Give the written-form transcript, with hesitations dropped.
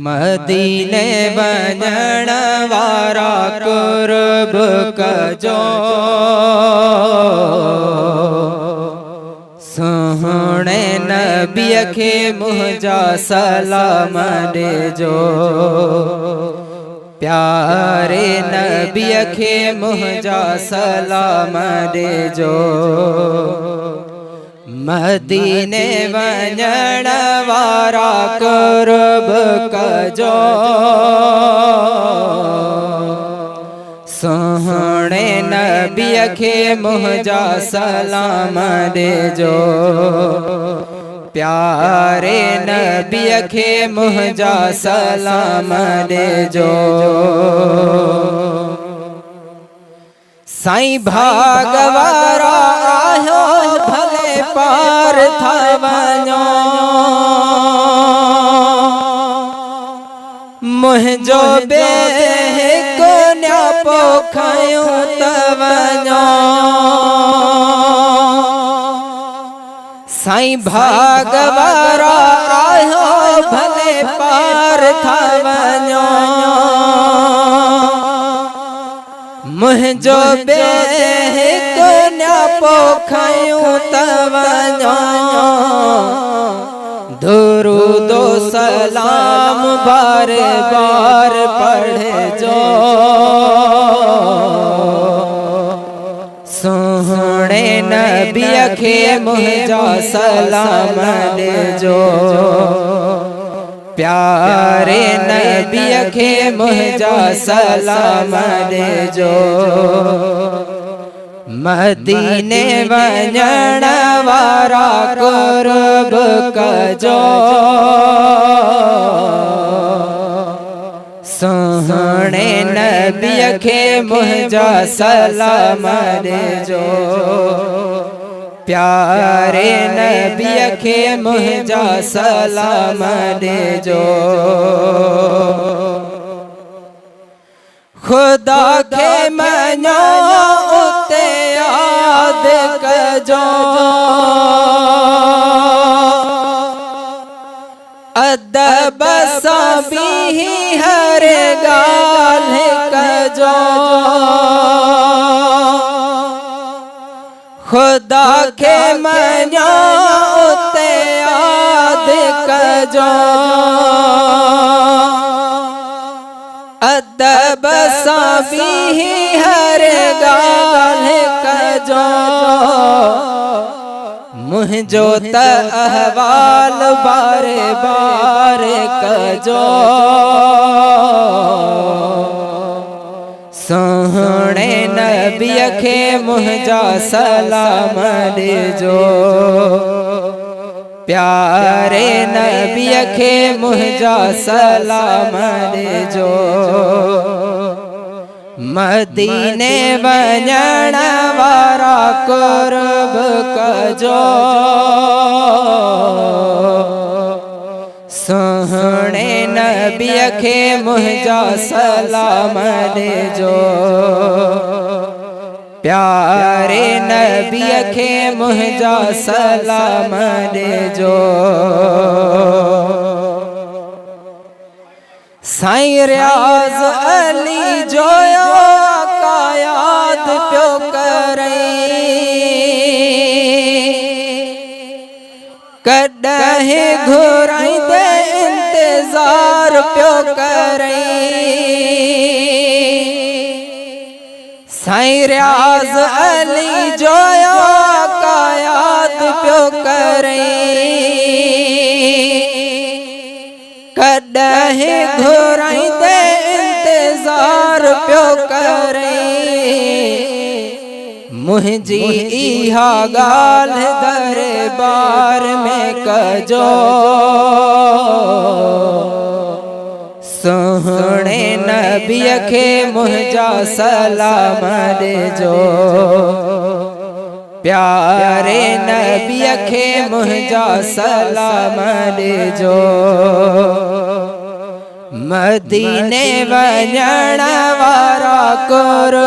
मदीने वञण वारा कुर्ब कजो सोहणे नबीअ खे मुंहिंजा सलाम ॾिजो। प्यारे नबीअ खे मुंहिंजा सलाम ॾिजो। मदीने वञण वारा कुर्ब कजो सोहणे नबीअ खे मुंहिंजा सलाम ॾिजो। प्यारे नबीअ खे मुंहिंजा सलाम ॾिजो। साईं भागवारा आयो भले पार था वञो मुंहिंजो बेको न्यापो खयो त वञो। साईं भागवारा आयो भले पार था वञो मुंहिंजो बेको न्यापो खयूं त वञो। दुरूदो सलाम बार बार पढ़जो सोहणे नबीअ खे मुंहिंजा सलाम ॾिजो। प्यारे नबीअ खे मुंहिंजा सलाम ॾिजो। मदीने वञण वारा कुर्ब कजो सोहणे नबीअ खे मुंहिंजा सलाम ॾिजो। प्यारे नबीअ खे मुंहिंजा सलाम ॾिजो। खुदा खे मञो उते याद कजो अदब सां भी हर ॻाल्हि कजो। खुदा खे मञो उते याद कजो अदब सां भी हर ॻाल्हि कजो। मुंहिंजो त अहवाल बार बार कजो सोहणे नबीअ खे मुंहिंजा सलाम ॾिजो। प्यारे नबीअ खे मुंहिंजा सलाम ॾिजो। मदीने वञण वारा कुर्ब कजो सोहणे नबीअ खे मुंहिंजा सलाम ॾिजो। प्यारे नबीअ खे मुंहिंजा सलाम ॾिजो। साईं रियाज़ अली जो आका याद पियो करई कॾहिं घुराईंदे इंतज़ार पियो करई। साईं रियाज़ अली जो आका याद पियो करई कॾहिं घुराईंदे इंतज़ार पियो करई। मुंहिंजी इहा ॻाल्हि दरबार में कजो सोहणे नबीअ खे मुंहिंजा सलाम ॾिजो। प्यारे नबीअ खे मुंहिंजा सलाम ॾिजो। मदीने वञण वारा कुर्ब